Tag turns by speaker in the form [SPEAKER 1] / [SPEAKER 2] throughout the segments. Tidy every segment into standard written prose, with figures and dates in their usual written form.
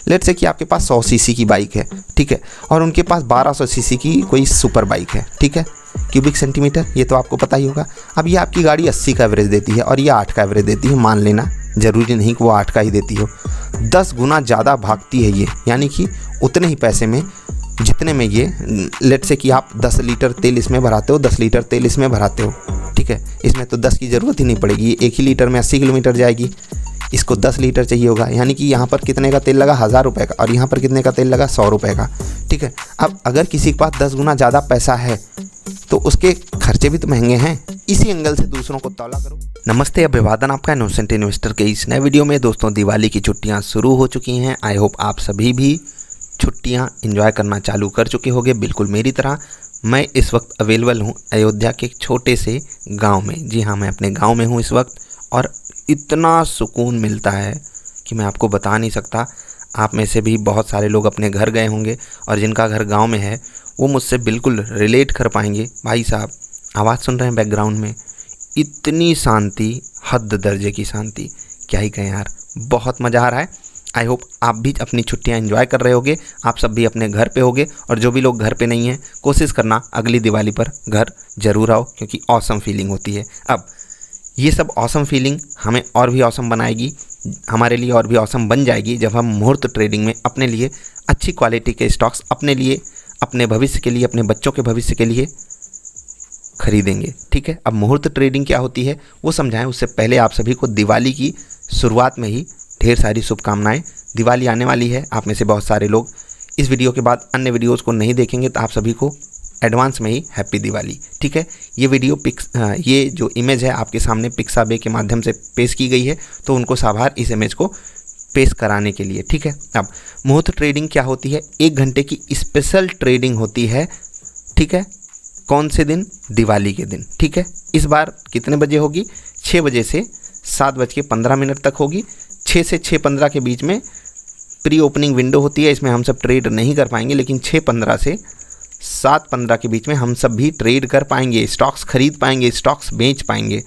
[SPEAKER 1] Let's say कि आपके पास 100 CC की बाइक है, ठीक है, और उनके पास 1200 सीसी की कोई सुपर बाइक है, ठीक है, क्यूबिक सेंटीमीटर ये तो आपको पता ही होगा। अब ये आपकी गाड़ी 80 का एवरेज देती है और ये 8 का एवरेज देती है, मान लेना, ज़रूरी नहीं कि वो 8 का ही देती हो। 10 गुना ज़्यादा भागती है ये, यानी कि उतने ही पैसे में जितने में ये, लेट से कि आप 10 लीटर तेल इसमें भराते हो, 10 लीटर तेल इसमें भराते हो, ठीक है, इसमें तो 10 की ज़रूरत ही नहीं पड़ेगी, एक ही लीटर में 80 किलोमीटर जाएगी। इसको 10 लीटर चाहिए होगा, यानी कि यहाँ पर कितने का तेल लगा, 1000 रुपये का, और यहाँ पर कितने का तेल लगा, 100 रुपये का, ठीक है। अब अगर किसी के पास 10 गुना ज़्यादा पैसा है तो उसके खर्चे भी तो महंगे हैं, इसी एंगल से दूसरों को तौला करो। नमस्ते, अभिवादन आपका इनोसेंट इन्वेस्टर के इस नए वीडियो में। दोस्तों, दिवाली की छुट्टियां शुरू हो चुकी हैं। आई होप आप सभी भी छुट्टियां एंजॉय करना चालू कर चुके होंगे, बिल्कुल मेरी तरह। मैं इस वक्त अवेलेबल हूं अयोध्या के एक छोटे से गांव में। जी हाँ, मैं अपने गांव में हूं इस वक्त, और इतना सुकून मिलता है कि मैं आपको बता नहीं सकता। आप में से भी बहुत सारे लोग अपने घर गए होंगे, और जिनका घर गांव में है वो मुझसे बिल्कुल रिलेट कर पाएंगे। भाई साहब, आवाज़ सुन रहे हैं बैकग्राउंड में, इतनी शांति, हद दर्जे की शांति, क्या ही कहें यार, बहुत मज़ा आ रहा है। आई होप आप भी अपनी छुट्टियां एंजॉय कर रहे होगे, आप सब भी अपने घर पे होगे, और जो भी लोग घर पे नहीं हैं कोशिश करना अगली दिवाली पर घर ज़रूर आओ, क्योंकि ऑसम फीलिंग होती है। अब ये सब ऑसम फीलिंग हमें और भी ऑसम बनाएगी, हमारे लिए और भी ऑसम बन जाएगी जब हम मुहूर्त ट्रेडिंग में अपने लिए अच्छी क्वालिटी के स्टॉक्स, अपने लिए, अपने भविष्य के लिए, अपने बच्चों के भविष्य के लिए खरीदेंगे, ठीक है। अब मुहूर्त ट्रेडिंग क्या होती है वो समझाएं, उससे पहले आप सभी को दिवाली की शुरुआत में ही ढेर सारी शुभकामनाएं। दिवाली आने वाली है, आप में से बहुत सारे लोग इस वीडियो के बाद अन्य वीडियोज़ को नहीं देखेंगे, तो आप सभी को एडवांस में ही हैप्पी दिवाली, ठीक है। ये वीडियो ये जो इमेज है आपके सामने पिक्साबे के माध्यम से पेश की गई है, तो उनको साभार इस इमेज को पेश कराने के लिए, ठीक है। अब मुहूर्त ट्रेडिंग क्या होती है, 1 घंटे की स्पेशल ट्रेडिंग होती है, ठीक है। कौन से दिन, दिवाली के दिन, ठीक है। इस बार कितने बजे होगी, 6 बजे से 7:15 तक होगी। 6 से 6:15 के बीच में प्री ओपनिंग विंडो होती है, इसमें हम सब ट्रेड नहीं कर पाएंगे, लेकिन 6:15 से 7:15 के बीच में हम सब भी ट्रेड कर पाएंगे, स्टॉक्स खरीद पाएंगे, स्टॉक्स बेच पाएंगे।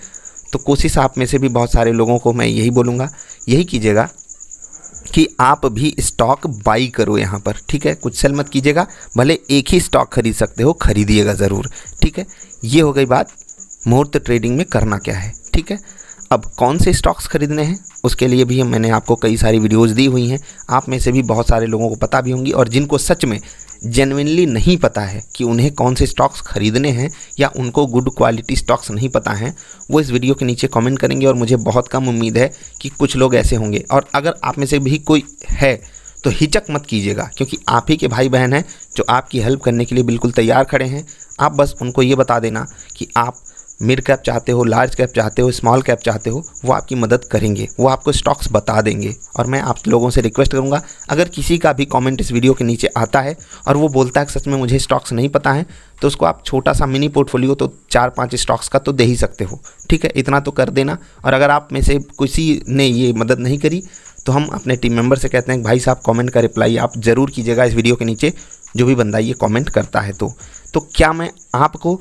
[SPEAKER 1] तो कोशिश आप में से भी बहुत सारे लोगों को मैं यही बोलूँगा, यही कीजिएगा कि आप भी स्टॉक बाई करो यहाँ पर, ठीक है। कुछ सेल मत कीजिएगा, भले एक ही स्टॉक खरीद सकते हो, खरीदिएगा ज़रूर, ठीक है। ये हो गई बात मुहूर्त ट्रेडिंग में करना क्या है, ठीक है। अब कौन से स्टॉक्स खरीदने हैं उसके लिए भी मैंने आपको कई सारी वीडियोज़ दी हुई हैं, आप में से भी बहुत सारे लोगों को पता भी होंगी, और जिनको सच में जेन्युइनली नहीं पता है कि उन्हें कौन से स्टॉक्स खरीदने हैं, या उनको गुड क्वालिटी स्टॉक्स नहीं पता हैं, वो इस वीडियो के नीचे कमेंट करेंगे, और मुझे बहुत कम उम्मीद है कि कुछ लोग ऐसे होंगे। और अगर आप में से भी कोई है तो हिचक मत कीजिएगा, क्योंकि आप ही के भाई बहन हैं जो आपकी हेल्प करने के लिए बिल्कुल तैयार खड़े हैं। आप बस उनको ये बता देना कि आप मिड कैप चाहते हो, लार्ज कैप चाहते हो, स्मॉल कैप चाहते हो, वो आपकी मदद करेंगे, वो आपको स्टॉक्स बता देंगे। और मैं आप लोगों से रिक्वेस्ट करूंगा, अगर किसी का भी कमेंट इस वीडियो के नीचे आता है और वो बोलता है कि सच में मुझे स्टॉक्स नहीं पता है, तो उसको आप छोटा सा मिनी पोर्टफोलियो तो 4-5 स्टॉक्स का तो दे ही सकते हो, ठीक है, इतना तो कर देना। और अगर आप में से किसी ने ये मदद नहीं करी, तो हम अपने टीम मेंबर से कहते हैं कि भाई साहब कमेंट का रिप्लाई आप ज़रूर कीजिएगा इस वीडियो के नीचे, जो भी बंदा ये कमेंट करता है। तो क्या मैं आपको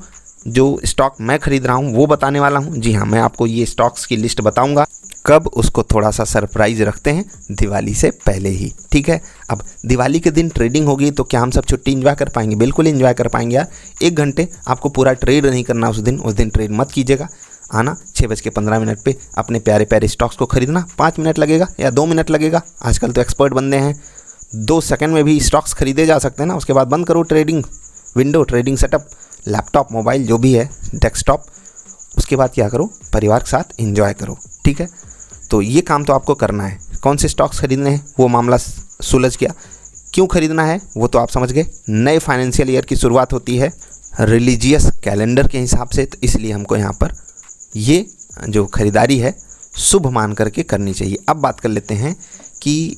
[SPEAKER 1] जो स्टॉक मैं खरीद रहा हूँ वो बताने वाला हूँ। जी हाँ, मैं आपको ये स्टॉक्स की लिस्ट बताऊँगा, कब उसको थोड़ा सा सरप्राइज़ रखते हैं दिवाली से पहले ही, ठीक है। अब दिवाली के दिन ट्रेडिंग होगी, तो क्या हम सब छुट्टी एंजॉय कर पाएंगे? बिल्कुल एंजॉय कर पाएंगे यार। 1 घंटे आपको पूरा ट्रेड नहीं करना उस दिन ट्रेड मत कीजिएगा। आना 6:15 पे अपने प्यारे प्यारे स्टॉक्स को खरीदना, 5 मिनट लगेगा या 2 मिनट लगेगा। आजकल तो एक्सपर्ट बंदे हैं, 2 सेकंड में भी स्टॉक्स खरीदे जा सकते हैं ना। उसके बाद बंद करो trading window, trading setup, laptop, mobile जो भी है, डेस्कटॉप। उसके बाद क्या करो, परिवार के साथ एंजॉय करो, ठीक है। तो ये काम तो आपको करना है। कौन से स्टॉक्स खरीदने हैं वो मामला सुलझ गया। क्यों खरीदना है वो तो आप समझ गए। नए फाइनेंशियल ईयर की शुरुआत होती है रिलीजियस कैलेंडर के हिसाब से, तो इसलिए हमको यहाँ पर ये जो खरीदारी है शुभ मान करके करनी चाहिए। अब बात कर लेते हैं कि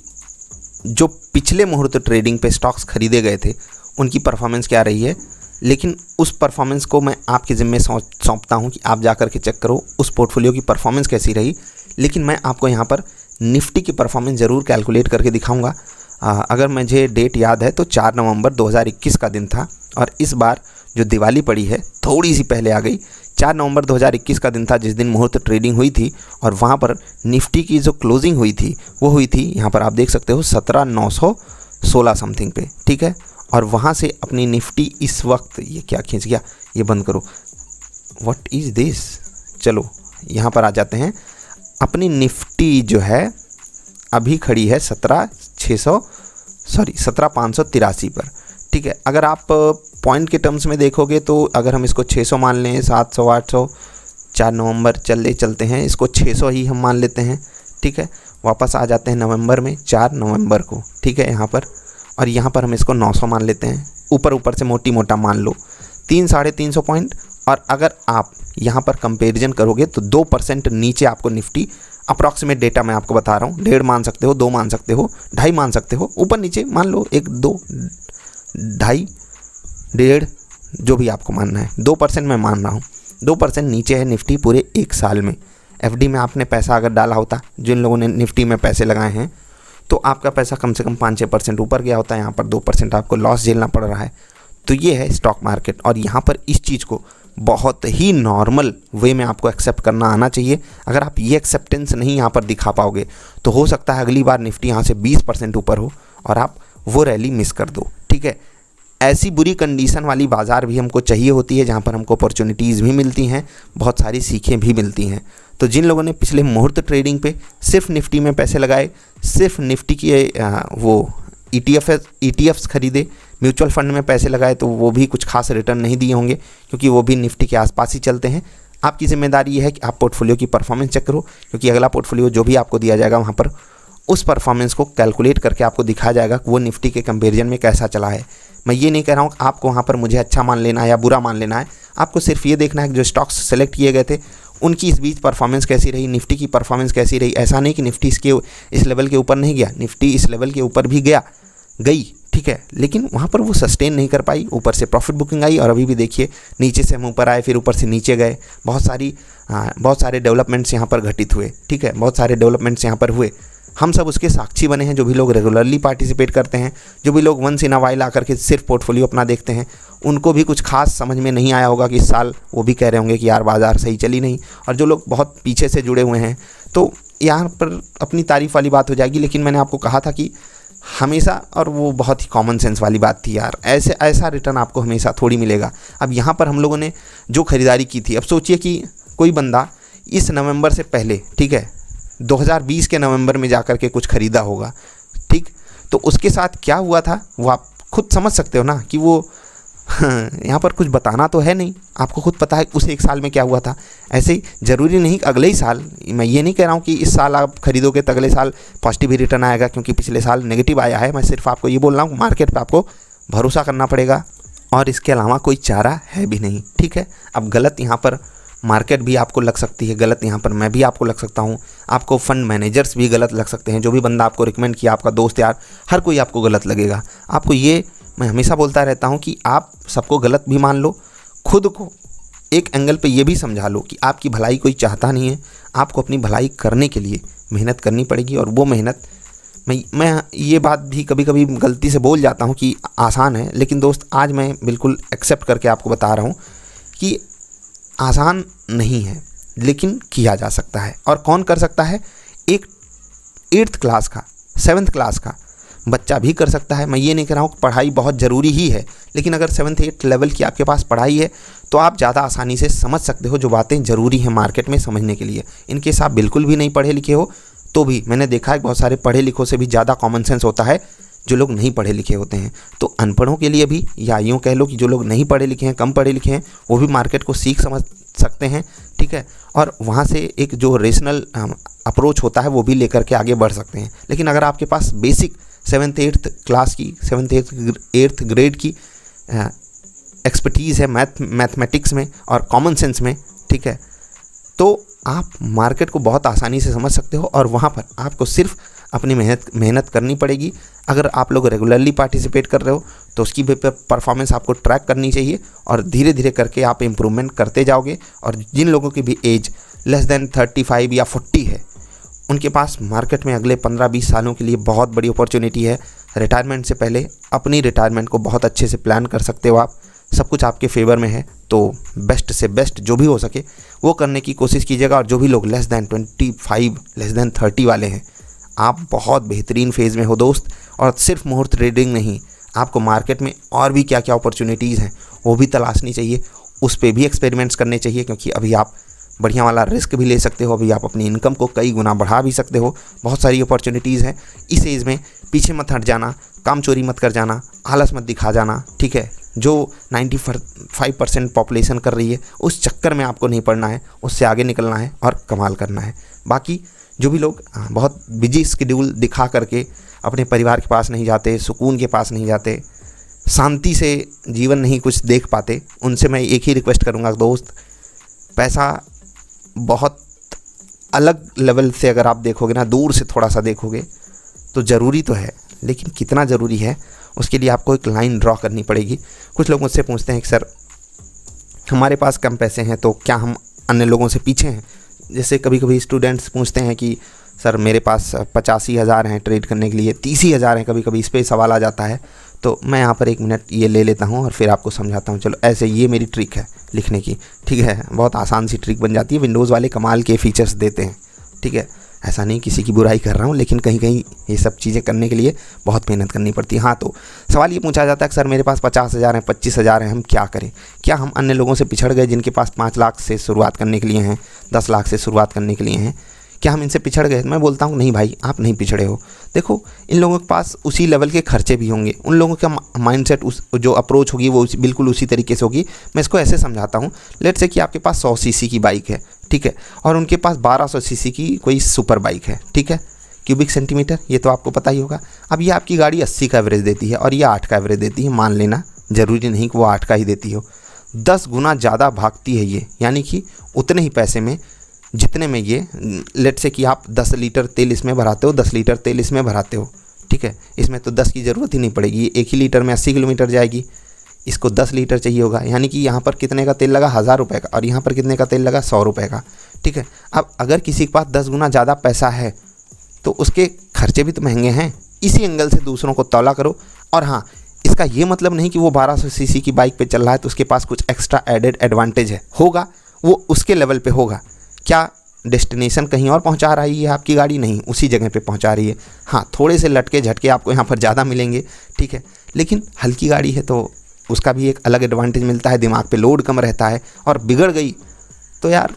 [SPEAKER 1] जो पिछले मुहूर्त ट्रेडिंग पे स्टॉक्स खरीदे गए थे उनकी परफॉर्मेंस क्या रही है। लेकिन उस परफॉर्मेंस को मैं आपके ज़िम्मे सौंपता हूँ कि आप जाकर के चेक करो उस पोर्टफोलियो की परफॉर्मेंस कैसी रही। लेकिन मैं आपको यहाँ पर निफ्टी की परफॉर्मेंस ज़रूर कैलकुलेट करके दिखाऊंगा। अगर मुझे डेट याद है तो 4 नवंबर 2021 का दिन था, और इस बार जो दिवाली पड़ी है थोड़ी सी पहले आ गई। 4 नवंबर 2021 का दिन था जिस दिन मुहूर्त ट्रेडिंग हुई थी, और वहाँ पर निफ्टी की जो क्लोजिंग हुई थी वो हुई थी, यहाँ पर आप देख सकते हो 17,916 समथिंग पे, ठीक है। और वहाँ से अपनी निफ्टी इस वक्त, ये क्या खींच गया, ये बंद करो, व्हाट इज़ दिस। चलो यहाँ पर आ जाते हैं। अपनी निफ्टी जो है अभी खड़ी है 17,583 पर, ठीक है। अगर आप पॉइंट के टर्म्स में देखोगे तो अगर हम इसको 600 मान लें, 700, 800, 4 नवंबर चलते हैं, इसको 600 ही हम मान लेते हैं, ठीक है। वापस आ जाते हैं नवंबर में, 4 नवंबर को, ठीक है, यहाँ पर, और यहाँ पर हम इसको 900 मान लेते हैं, ऊपर से मोटा मान लो 300-350 पॉइंट। और अगर आप यहाँ पर कंपैरिजन करोगे तो 2% नीचे आपको निफ्टी, अप्रॉक्सीमेट डेटा मैं आपको बता रहा हूँ, 1.5 मान सकते हो, 2 मान सकते हो, 2.5 मान सकते हो, ऊपर नीचे मान लो 1, 2, 2.5, 1.5, जो भी आपको मानना है, 2% मैं मान रहा हूँ, 2% नीचे है निफ्टी पूरे 1 साल में। एफडी में आपने पैसा अगर डाला होता, जिन लोगों ने निफ्टी में पैसे लगाए हैं, तो आपका पैसा कम से कम 5-6% ऊपर गया होता है, यहाँ पर 2% आपको लॉस झेलना पड़ रहा है। तो ये है स्टॉक मार्केट, और यहाँ पर इस चीज़ को बहुत ही नॉर्मल वे में आपको एक्सेप्ट करना आना चाहिए। अगर आप ये एक्सेप्टेंस नहीं यहाँ पर दिखा पाओगे तो हो सकता है अगली बार निफ्टी यहाँ से 20% ऊपर हो और आप वो रैली मिस कर दो, ठीक है। ऐसी बुरी कंडीशन वाली बाज़ार भी हमको चाहिए होती है जहाँ पर हमको अपॉर्चुनिटीज़ भी मिलती हैं, बहुत सारी सीखें भी मिलती हैं। तो जिन लोगों ने पिछले मुहूर्त ट्रेडिंग पे सिर्फ निफ्टी में पैसे लगाए, सिर्फ निफ्टी की वो ETFs खरीदे, म्यूचुअल फंड में पैसे लगाए, तो वो भी कुछ खास रिटर्न नहीं दिए होंगे क्योंकि वो भी निफ्टी के आसपास ही चलते हैं। आपकी जिम्मेदारी ये है कि आप पोर्टफोलियो की परफॉर्मेंस चेक करो, क्योंकि अगला पोर्टफोलियो जो भी आपको दिया जाएगा वहाँ पर उस परफॉर्मेंस को कैलकुलेट करके आपको दिखाया जाएगा कि वो निफ्टी के कंपेरिजन में कैसा चला है। मैं ये नहीं कह रहा हूँ कि आपको वहाँ पर मुझे अच्छा मान लेना है या बुरा मान लेना है, आपको सिर्फ ये देखना है कि जो स्टॉक्स सेलेक्ट किए गए थे उनकी इस बीच परफॉर्मेंस कैसी रही, निफ्टी की परफॉर्मेंस कैसी रही। ऐसा नहीं कि निफ्टी इस लेवल के ऊपर नहीं गया, निफ्टी इस लेवल के ऊपर भी गई, ठीक है, लेकिन वहाँ पर वो सस्टेन नहीं कर पाई, ऊपर से प्रॉफिट बुकिंग आई और अभी भी देखिए नीचे से हम ऊपर आए, फिर ऊपर से नीचे गए। बहुत सारे डेवलपमेंट्स यहाँ पर घटित हुए, ठीक है, बहुत सारे डेवलपमेंट्स यहाँ पर हुए। हम सब उसके साक्षी बने हैं, जो भी लोग रेगुलरली पार्टिसिपेट करते हैं, जो भी लोग वंस इन अ वाइल आकर के सिर्फ पोर्टफोलियो अपना देखते हैं, उनको भी कुछ खास समझ में नहीं आया होगा कि इस साल वो भी कह रहे होंगे कि यार बाज़ार सही चली नहीं। और जो लोग बहुत पीछे से जुड़े हुए हैं तो यहाँ पर अपनी तारीफ़ वाली बात हो जाएगी, लेकिन मैंने आपको कहा था कि हमेशा, और वो बहुत ही कॉमन सेंस वाली बात थी यार, ऐसा रिटर्न आपको हमेशा थोड़ी मिलेगा। अब यहाँ पर हम लोगों ने जो ख़रीदारी की थी, अब सोचिए कि कोई बंदा इस नवंबर से पहले, ठीक है, 2020 के नवंबर में जाकर के कुछ ख़रीदा होगा, ठीक, तो उसके साथ क्या हुआ था वो आप खुद समझ सकते हो ना कि वो यहाँ पर कुछ बताना तो है नहीं, आपको खुद पता है उस 1 साल में क्या हुआ था। ऐसे ही ज़रूरी नहीं कि अगले ही साल, मैं ये नहीं कह रहा हूँ कि इस साल आप खरीदोगे तो अगले साल पॉजिटिव ही रिटर्न आएगा क्योंकि पिछले साल नेगेटिव आया है। मैं सिर्फ आपको ये बोल रहा हूँ मार्केट पे आपको भरोसा करना पड़ेगा और इसके अलावा कोई चारा है भी नहीं, ठीक है। अब गलत यहाँ पर मार्केट भी आपको लग सकती है, गलत यहाँ पर मैं भी आपको लग सकता हूँ, आपको फंड मैनेजर्स भी गलत लग सकते हैं, जो भी बंदा आपको रिकमेंड किया, आपका दोस्त यार, हर कोई आपको गलत लगेगा। आपको ये मैं हमेशा बोलता रहता हूँ कि आप सबको गलत भी मान लो, खुद को एक एंगल पे ये भी समझा लो कि आपकी भलाई कोई चाहता नहीं है, आपको अपनी भलाई करने के लिए मेहनत करनी पड़ेगी। और वो मेहनत, मैं ये बात भी कभी कभी गलती से बोल जाता हूँ कि आसान है, लेकिन दोस्त आज मैं बिल्कुल एक्सेप्ट करके आपको बता रहा हूँ कि आसान नहीं है, लेकिन किया जा सकता है। और कौन कर सकता है? एक 8th क्लास का, 7th क्लास का बच्चा भी कर सकता है। मैं ये नहीं कह रहा हूँ पढ़ाई बहुत ज़रूरी ही है, लेकिन अगर 7th 8th लेवल की आपके पास पढ़ाई है तो आप ज़्यादा आसानी से समझ सकते हो जो बातें ज़रूरी हैं मार्केट में समझने के लिए। इनकेस आप बिल्कुल भी नहीं पढ़े लिखे हो तो भी मैंने देखा है बहुत सारे पढ़े लिखों से भी ज़्यादा कॉमन सेंस होता है जो लोग नहीं पढ़े लिखे होते हैं। तो अनपढ़ों के लिए भी, या यूँ कह लो कि जो लोग नहीं पढ़े लिखे हैं, कम पढ़े लिखे हैं, वो भी मार्केट को सीख समझ सकते हैं, ठीक है, और वहाँ से एक जो रेशनल अप्रोच होता है वो भी लेकर के आगे बढ़ सकते हैं। लेकिन अगर आपके पास बेसिक 7th 8th क्लास की, 7th 8th ग्रेड की एक्सपर्टीज़ है मैथमेटिक्स में और कॉमन सेंस में, ठीक है, तो आप मार्केट को बहुत आसानी से समझ सकते हो और वहाँ पर आपको सिर्फ अपनी मेहनत करनी पड़ेगी। अगर आप लोग रेगुलरली पार्टिसिपेट कर रहे हो तो उसकी परफॉर्मेंस आपको ट्रैक करनी चाहिए और धीरे धीरे करके आप इम्प्रूवमेंट करते जाओगे। और जिन लोगों की भी एज लेस देन 35 या 40 है, उनके पास मार्केट में अगले 15-20 सालों के लिए बहुत बड़ी अपॉर्चुनिटी है। रिटायरमेंट से पहले अपनी रिटायरमेंट को बहुत अच्छे से प्लान कर सकते हो आप। सब कुछ आपके फेवर में है, तो बेस्ट से बेस्ट जो भी हो सके वो करने की कोशिश कीजिएगा। और जो भी लोग लेस दैन 25 लेस दैन 30 वाले हैं, आप बहुत बेहतरीन फेज़ में हो दोस्त। और सिर्फ मुहूर्त ट्रेडिंग नहीं, आपको मार्केट में और भी क्या क्या अपॉर्चुनिटीज़ हैं वो भी तलाशनी चाहिए, उस पर भी एक्सपेरिमेंट्स करने चाहिए, क्योंकि अभी आप बढ़िया वाला रिस्क भी ले सकते हो, अभी आप अपनी इनकम को कई गुना बढ़ा भी सकते हो। बहुत सारी अपॉर्चुनिटीज़ हैं। इस एज में पीछे मत हट जाना, काम चोरी मत कर जाना, आलस मत दिखा जाना, ठीक है। जो 95% पॉपुलेशन कर रही है उस चक्कर में आपको नहीं पड़ना है, उससे आगे निकलना है और कमाल करना है। बाकी जो भी लोग बहुत बिजी स्केड्यूल दिखा करके अपने परिवार के पास नहीं जाते, सुकून के पास नहीं जाते, शांति से जीवन नहीं कुछ देख पाते, उनसे मैं एक ही रिक्वेस्ट करूँगा दोस्त, पैसा बहुत अलग लेवल से अगर आप देखोगे ना, दूर से थोड़ा सा देखोगे तो ज़रूरी तो है, लेकिन कितना ज़रूरी है उसके लिए आपको एक लाइन ड्रॉ करनी पड़ेगी। कुछ लोग मुझसे पूछते हैं कि सर हमारे पास कम पैसे हैं तो क्या हम अन्य लोगों से पीछे हैं। जैसे कभी कभी स्टूडेंट्स पूछते हैं कि सर मेरे पास 85,000 हैं ट्रेड करने के लिए, 30,000 हैं, कभी कभी इस पर सवाल आ जाता है। तो मैं यहाँ पर 1 मिनट ये ले लेता हूँ और फिर आपको समझाता हूँ। चलो ऐसे ये मेरी ट्रिक है लिखने की, ठीक है, बहुत आसान सी ट्रिक बन जाती है। विंडोज़ वाले कमाल के फीचर्स देते हैं, ठीक है, ऐसा नहीं किसी की बुराई कर रहा हूँ, लेकिन कहीं कहीं ये सब चीज़ें करने के लिए बहुत मेहनत करनी पड़ती है। हाँ, तो सवाल ये पूछा जाता है कि सर मेरे पास 50,000 हैं, 25,000 हैं, हम क्या करें? क्या हम अन्य लोगों से पिछड़ गए जिनके पास 5 लाख से शुरुआत करने के लिए हैं, 10 लाख से शुरुआत करने के लिए हैं? क्या हम इनसे पिछड़ गए? मैं बोलता हूँ नहीं भाई, आप नहीं पिछड़े हो। देखो, इन लोगों के पास उसी लेवल के खर्चे भी होंगे, उन लोगों का माइंडसेट जो अप्रोच होगी वो बिल्कुल उसी तरीके से होगी। मैं इसको ऐसे समझाता हूँ, लेट्स से कि आपके पास 100 सीसी की बाइक है, ठीक है, और उनके पास 1200 सीसी की कोई सुपर बाइक है, ठीक है, क्यूबिक सेंटीमीटर, ये तो आपको पता ही होगा। अब ये आपकी गाड़ी 80 का एवरेज देती है और ये 8 का एवरेज देती है, मान लेना, ज़रूरी नहीं कि वो 8 का ही देती हो। 10 गुना ज़्यादा भागती है ये, यानी कि उतने ही पैसे में जितने में ये, लेट से कि आप 10 लीटर तेल इसमें भराते हो, 10 लीटर तेल इसमें भराते हो, ठीक है, इसमें तो 10 की ज़रूरत ही नहीं पड़ेगी, 1 ही लीटर में 80 किलोमीटर जाएगी। इसको 10 लीटर चाहिए होगा, यानी कि यहाँ पर कितने का तेल लगा? 1000 रुपये का, और यहाँ पर कितने का तेल लगा? 100 रुपये का, ठीक है। अब अगर किसी के पास 10 गुना ज़्यादा पैसा है तो उसके खर्चे भी तो महंगे हैं। इसी एंगल से दूसरों को तौला करो। और हाँ, इसका ये मतलब नहीं कि वो 1200 सीसी की बाइक पे चल रहा है तो उसके पास कुछ एक्स्ट्रा एडेड एडवांटेज है, होगा, वो उसके लेवल पे होगा। क्या डेस्टिनेशन कहीं और पहुंचा रही है आपकी गाड़ी? नहीं, उसी जगह पे पहुंचा रही है। हाँ, थोड़े से लटके झटके आपको यहाँ पर ज़्यादा मिलेंगे, ठीक है, लेकिन हल्की गाड़ी है तो उसका भी एक अलग एडवांटेज मिलता है, दिमाग पे लोड कम रहता है। और बिगड़ गई तो यार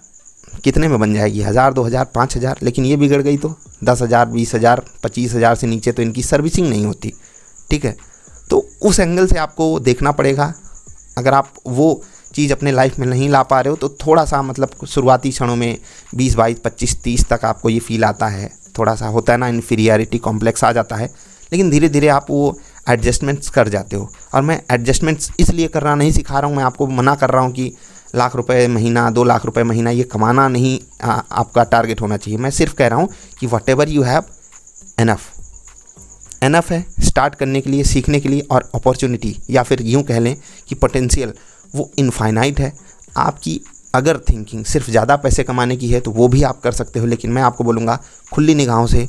[SPEAKER 1] कितने में बन जाएगी? 1000, 2000, 5000, लेकिन ये बिगड़ गई तो 10,000, 20,000, 25,000 से नीचे तो इनकी सर्विसिंग नहीं होती, ठीक है। तो उस एंगल से आपको देखना पड़ेगा। अगर आप वो चीज़ अपने लाइफ में नहीं ला पा रहे हो तो थोड़ा सा, मतलब शुरुआती क्षणों में 20, 22, 25, 30 तक आपको ये फील आता है, थोड़ा सा होता है ना, इन्फीरियरिटी कॉम्प्लेक्स आ जाता है, लेकिन धीरे धीरे आप वो एडजस्टमेंट्स कर जाते हो। और मैं एडजस्टमेंट्स इसलिए करना नहीं सिखा रहा हूँ, मैं आपको मना कर रहा हूँ कि लाख रुपए महीना, 2 लाख रुपए महीना ये कमाना नहीं आपका टारगेट होना चाहिए। मैं सिर्फ कह रहा हूँ कि what ever you have, enough है स्टार्ट करने के लिए, सीखने के लिए। और अपॉर्चुनिटी, या फिर यूँ कह लें कि पोटेंशियल, वो इनफाइनाइट है। आपकी अगर थिंकिंग सिर्फ ज़्यादा पैसे कमाने की है तो वो भी आप कर सकते हो, लेकिन मैं आपको बोलूँगा खुली निगाहों से,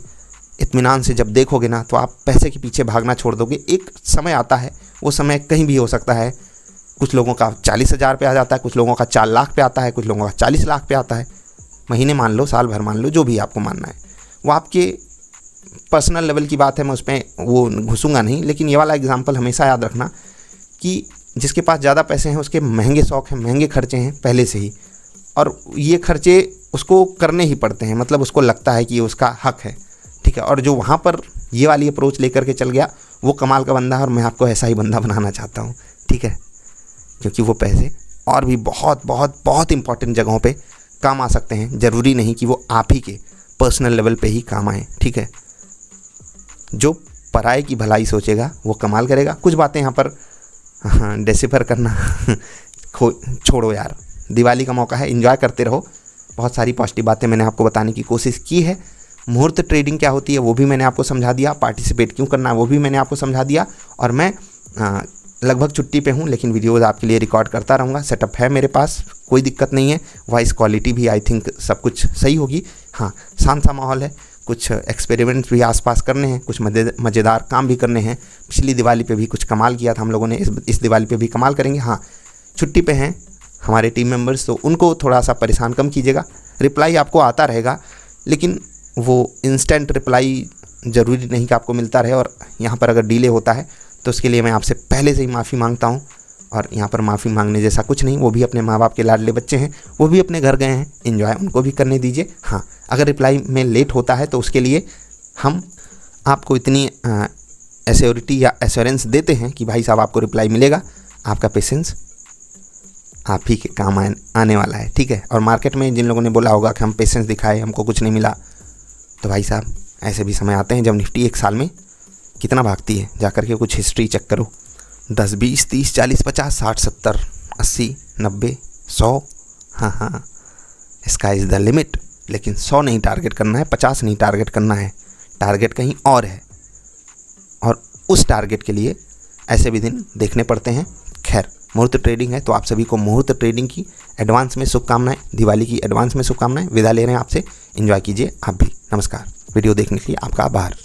[SPEAKER 1] इत्मीनान से जब देखोगे ना तो आप पैसे के पीछे भागना छोड़ दोगे। एक समय आता है, वो समय कहीं भी हो सकता है। कुछ लोगों का 40,000 पे आ जाता है, कुछ लोगों का 4 लाख पे आता है, कुछ लोगों का 40 लाख पे आता है। महीने मान लो, साल भर मान लो, जो भी आपको मानना है, वो आपके पर्सनल लेवल की बात है, मैं उसमें वो घुसूँगा नहीं। लेकिन ये वाला एग्जाम्पल हमेशा याद रखना कि जिसके पास ज़्यादा पैसे हैं उसके महंगे शौक़ हैं, महंगे खर्चे हैं पहले से ही, और ये खर्चे उसको करने ही पड़ते हैं, मतलब उसको लगता है कि ये उसका हक है, ठीक है। और जो वहाँ पर ये वाली अप्रोच लेकर के चल गया वो कमाल का बंदा है, और मैं आपको ऐसा ही बंदा बनाना चाहता हूँ, ठीक है, क्योंकि वो पैसे और भी बहुत बहुत बहुत इंपॉर्टेंट जगहों पे काम आ सकते हैं। ज़रूरी नहीं कि वो आप ही के पर्सनल लेवल पे ही काम आए, ठीक है। जो पराये की भलाई सोचेगा वो कमाल करेगा। कुछ बातें यहाँ पर डेसिफर करना छोड़ो यार, दिवाली का मौका है, एंजॉय करते रहो। बहुत सारी पॉजिटिव बातें मैंने आपको बताने की कोशिश की है। मुहूर्त ट्रेडिंग क्या होती है वो भी मैंने आपको समझा दिया, पार्टिसिपेट क्यों करना है वो भी मैंने आपको समझा दिया। और मैं लगभग छुट्टी पे हूँ, लेकिन वीडियोज़ आपके लिए रिकॉर्ड करता रहूँगा। सेटअप है मेरे पास, कोई दिक्कत नहीं है। वॉइस क्वालिटी भी आई थिंक सब कुछ सही होगी। हाँ, शांत सा माहौल है, कुछ एक्सपेरिमेंट्स भी आसपास करने हैं, कुछ मज़ेदार काम भी करने हैं। पिछली दिवाली पे भी कुछ कमाल किया था हम लोगों ने, इस दिवाली पे भी कमाल करेंगे। हाँ, छुट्टी पे हैं हमारे टीम मेंबर्स, तो उनको थोड़ा सा परेशान कम कीजिएगा। रिप्लाई आपको आता रहेगा, लेकिन वो इंस्टेंट रिप्लाई ज़रूरी नहीं कि आपको मिलता रहे, और यहाँ पर अगर डिले होता है तो उसके लिए मैं आपसे पहले से ही माफ़ी मांगता हूँ। और यहाँ पर माफ़ी मांगने जैसा कुछ नहीं, वो भी अपने माँ बाप के लाडले बच्चे हैं, वो भी अपने घर गए हैं, एंजॉय उनको भी करने दीजिए। हाँ, अगर रिप्लाई में लेट होता है तो उसके लिए हम आपको इतनी एश्योरिटी या एश्योरेंस देते हैं कि भाई साहब आपको रिप्लाई मिलेगा, आपका पेशेंस आप ही के काम आने वाला है, ठीक है। और मार्केट में जिन लोगों ने बोला होगा कि हम पेशेंस दिखाए, हमको कुछ नहीं मिला, तो भाई साहब ऐसे भी समय आते हैं जब निफ्टी एक साल में कितना भागती है, जा करके कुछ हिस्ट्री चेक करो। 10, 20, 30, 40, 50, 60, 70, 80, 90, 100। हाँ, इसका इज़ द लिमिट। लेकिन 100 नहीं टारगेट करना है, 50 नहीं टारगेट करना है, टारगेट कहीं और है, और उस टारगेट के लिए ऐसे भी दिन देखने पड़ते हैं। खैर, मुहूर्त ट्रेडिंग है, तो आप सभी को मुहूर्त ट्रेडिंग की एडवांस में शुभकामनाएं, दिवाली की एडवांस में शुभकामनाएं। विदा ले रहे हैं आपसे, एंजॉय कीजिए आप भी। नमस्कार। वीडियो देखने के लिए आपका आभार।